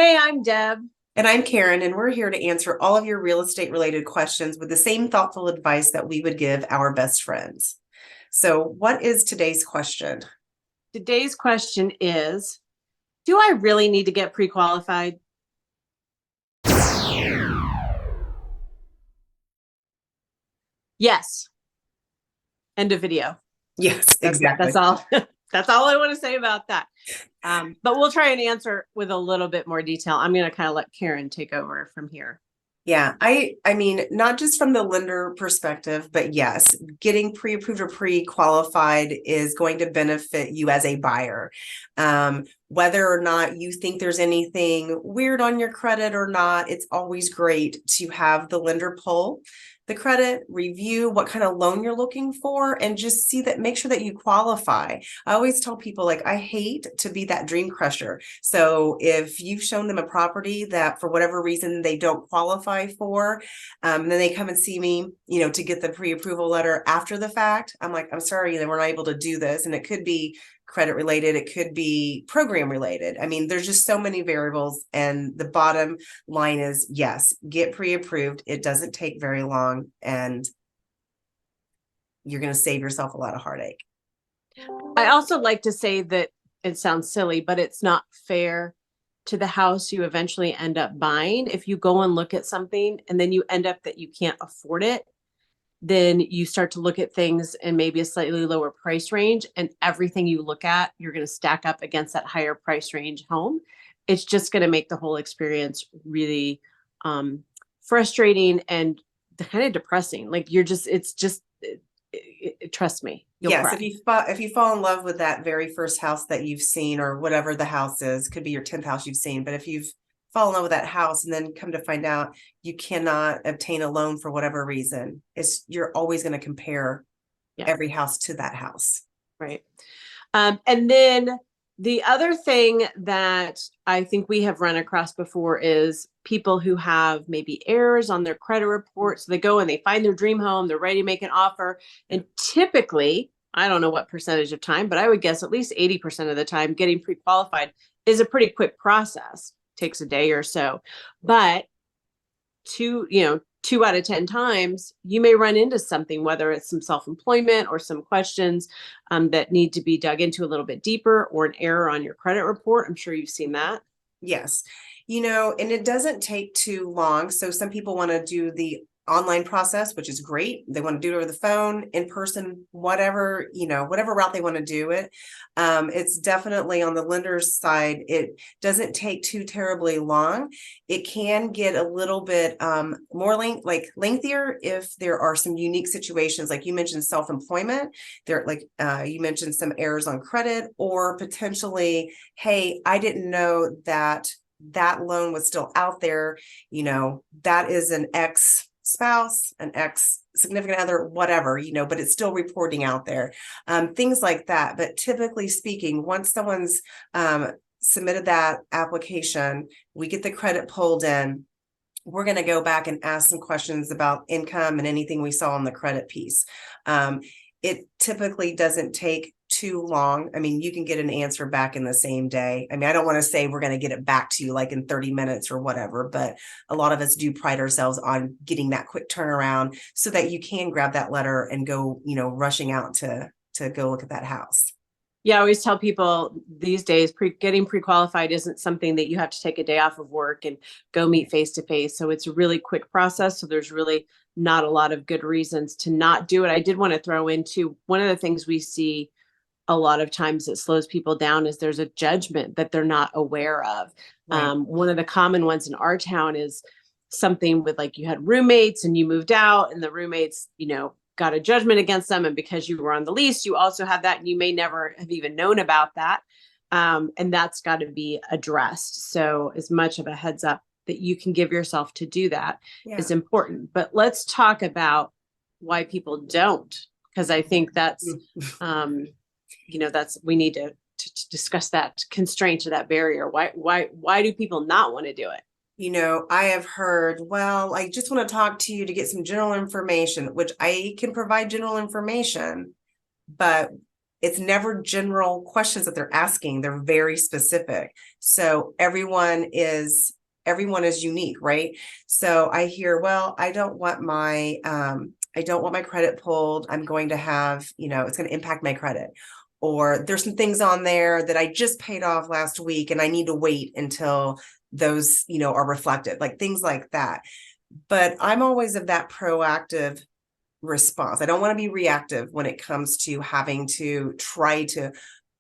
Hey, I'm Deb. And I'm Karen, and we're here to answer all of your real estate related questions with the same thoughtful advice that we would give our best friends. So, what is today's question? Today's question is, do I really need to get pre-qualified? Yes. End of video. Yes, That's exactly. all. That's all I want to say about that. But we'll try and answer with a little bit more detail. I'm going to kind of let Karen take over from here. Yeah, I mean, not just from the lender perspective, but yes, getting pre-approved or pre-qualified is going to benefit you as a buyer. Whether or not you think there's anything weird on your credit or not, it's always great to have the lender pull the credit, review what kind of loan you're looking for, and just see that, make sure that you qualify. I always tell people, like, I hate to be that dream crusher. So if you've shown them a property that for whatever reason they don't qualify for, and then they come and see me, to get the pre-approval letter after the fact, I'm like, I'm sorry, we're not able to do this. And it could be credit related, it could be program related. I mean, there's just so many variables. And the bottom line is, yes, get pre-approved. It doesn't take very long, and you're going to save yourself a lot of heartache. I also like to say that it sounds silly, but it's not fair to the house you eventually end up buying. If you go and look at something and then you end up that you can't afford it, then you start to look at things in maybe a slightly lower price range, and everything you look at, you're going to stack up against that higher price range home. It's just going to make the whole experience really frustrating and kind of depressing. Like trust me, you'll Yes, cry. if you fall in love with that very first house that you've seen, or whatever the house is, could be your 10th house you've seen, but if you've fallen in love with that house and then come to find out you cannot obtain a loan for whatever reason, you're always going to compare Yeah, every house to that house. right. And then the other thing that I think we have run across before is people who have maybe errors on their credit report. So they go and they find their dream home, they're ready to make an offer. And typically, I don't know what percentage of time, but I would guess at least 80% of the time, getting pre qualified is a pretty quick process, takes a day or so. But two out of 10 times, you may run into something, whether it's some self-employment or some questions that need to be dug into a little bit deeper, or an error on your credit report. I'm sure you've seen that. Yes. And it doesn't take too long. So some people want to do the online process, which is great. They want to do it over the phone, in person, whatever route they want to do it. It's definitely on the lender's side. It doesn't take too terribly long. It can get a little bit more lengthier if there are some unique situations, like you mentioned, self-employment. You mentioned some errors on credit, or potentially, hey, I didn't know that loan was still out there. That is an ex spouse, an ex significant other, whatever, but it's still reporting out there. Things like that. But typically speaking, once someone's submitted that application, we get the credit pulled in. We're going to go back and ask some questions about income and anything we saw on the credit piece. It typically doesn't take too long. I mean, you can get an answer back in the same day. I mean, I don't want to say we're going to get it back to you like in 30 minutes or whatever, but a lot of us do pride ourselves on getting that quick turnaround so that you can grab that letter and go, rushing out to go look at that house. Yeah, I always tell people these days, getting pre-qualified isn't something that you have to take a day off of work and go meet face to face. So it's a really quick process. So there's really not a lot of good reasons to not do it. I did want to throw into one of the things we see a lot of times that slows people down is there's a judgment that they're not aware of. Right. One of the common ones in our town is something with, like, you had roommates and you moved out, and the roommates, got a judgment against them. And because you were on the lease, you also have that, and you may never have even known about that. And that's got to be addressed. So as much of a heads up that you can give yourself to do that is Yeah. important. But let's talk about why people don't, because I think that's, we need to discuss that constraint or that barrier. Why do people not want to do it? I have heard, well, I just want to talk to you to get some general information, which I can provide general information, but it's never general questions that they're asking. They're very specific. So everyone is unique, right? So I hear, well, I don't want my credit pulled. I'm going to have, it's going to impact my credit. Or there's some things on there that I just paid off last week and I need to wait until those, are reflected, like things like that. But I'm always of that proactive response. I don't want to be reactive when it comes to having to try to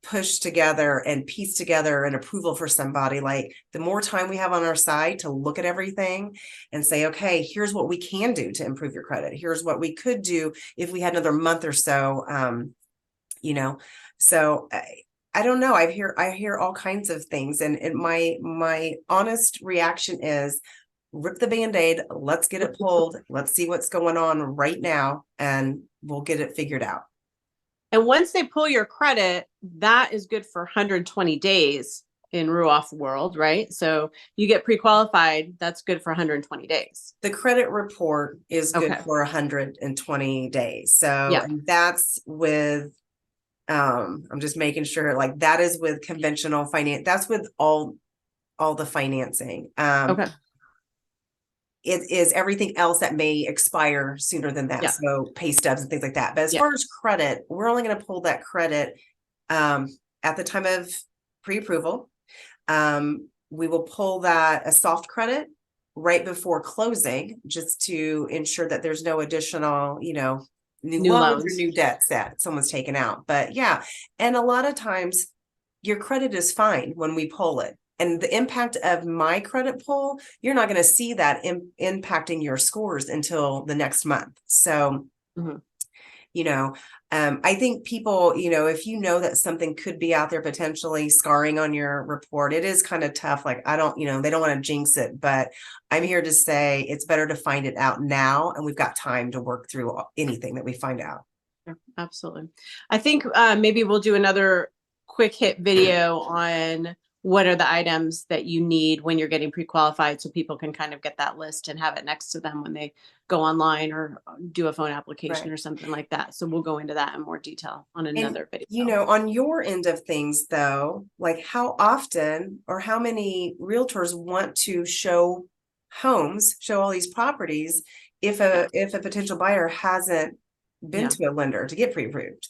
push together and piece together an approval for somebody. Like, the more time we have on our side to look at everything and say, okay, here's what we can do to improve your credit. Here's what we could do if we had another month or so. So I don't know. I hear all kinds of things, and my honest reaction is, rip the Band-Aid, let's get it pulled, let's see what's going on right now, and we'll get it figured out. And once they pull your credit, that is good for 120 days in Ruoff world, right? So you get pre-qualified, that's good for 120 days. The credit report is good for 120 days. So and that's with, I'm just making sure, like, that is with conventional finance. That's with all the financing. It is everything else that may expire sooner than that. So pay stubs and things like that. But as far as credit, we're only going to pull that credit at the time of pre-approval. We will pull that a soft credit right before closing, just to ensure that there's no additional, new loans or new debts that someone's taken out. But and a lot of times your credit is fine when we pull it. And the impact of my credit pull, you're not going to see that impacting your scores until the next month. So, I think people, if you know that something could be out there potentially scarring on your report, it is kind of tough. Like, I don't, they don't want to jinx it, but I'm here to say it's better to find it out now. And we've got time to work through anything that we find out. Absolutely. I think maybe we'll do another quick hit video on what are the items that you need when you're getting pre-qualified, so people can kind of get that list and have it next to them when they go online or do a phone application or something like that. So we'll go into that in more detail on another video. On your end of things though, like, how often or how many realtors want to show all these properties if a potential buyer hasn't been to a lender to get pre-approved?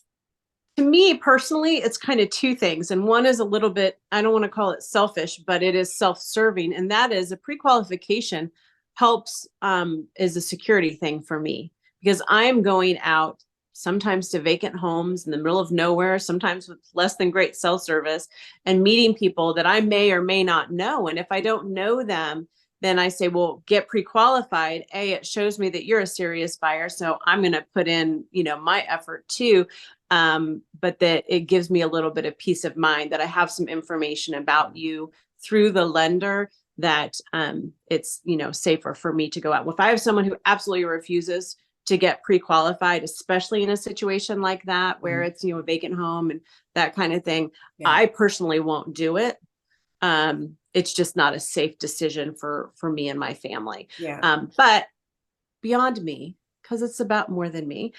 To me personally, it's kind of two things. And one is a little bit, I don't want to call it selfish, but it is self-serving. And that is, a pre-qualification helps is a security thing for me, because I'm going out sometimes to vacant homes in the middle of nowhere, sometimes with less than great cell service, and meeting people that I may or may not know. And if I don't know them, then I say, well, get pre-qualified. It shows me that you're a serious buyer. So I'm going to put in, my effort too. But that it gives me a little bit of peace of mind that I have some information about you through the lender, that it's, safer for me to go out. If I have someone who absolutely refuses to get pre-qualified, especially in a situation like that, where it's, a vacant home and that kind of thing, I personally won't do it. It's just not a safe decision for me and my family. But beyond me, because it's about more than me,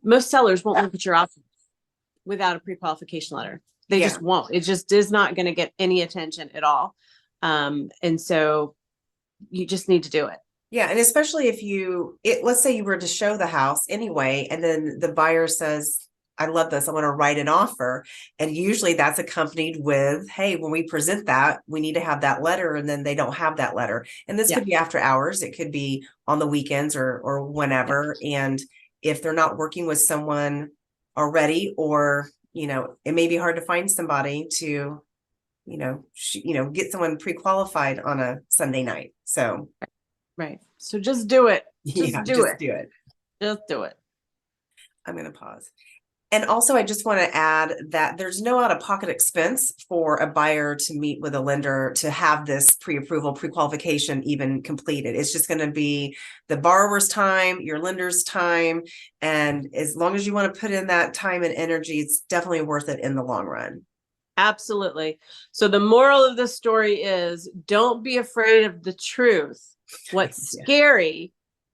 most sellers won't look at your offer without a pre-qualification letter. They just won't. It just is not going to get any attention at all. And so you just need to do it. And especially if let's say you were to show the house anyway, and then the buyer says, I love this, I want to write an offer. And usually that's accompanied with, hey, when we present that, we need to have that letter. And then they don't have that letter. And this could be after hours. It could be on the weekends or whenever. And if they're not working with someone already, or, it may be hard to find somebody to, get someone pre-qualified on a Sunday night. So. Right. So just do it. Just do it. Just do it. I'm going to pause. And also, I just want to add that there's no out-of-pocket expense for a buyer to meet with a lender to have this pre-approval, pre-qualification even completed. It's just going to be the borrower's time, your lender's time. And as long as you want to put in that time and energy, it's definitely worth it in the long run. Absolutely. So the moral of the story is, don't be afraid of the truth. What's scary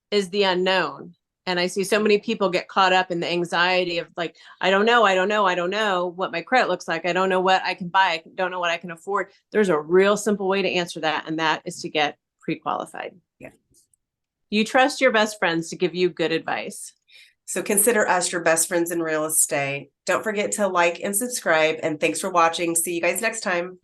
is the unknown. And I see so many people get caught up in the anxiety of like, I don't know what my credit looks like. I don't know what I can buy. I don't know what I can afford. There's a real simple way to answer that, and that is to get pre-qualified. Yeah. You trust your best friends to give you good advice. So consider us your best friends in real estate. Don't forget to like and subscribe. And thanks for watching. See you guys next time.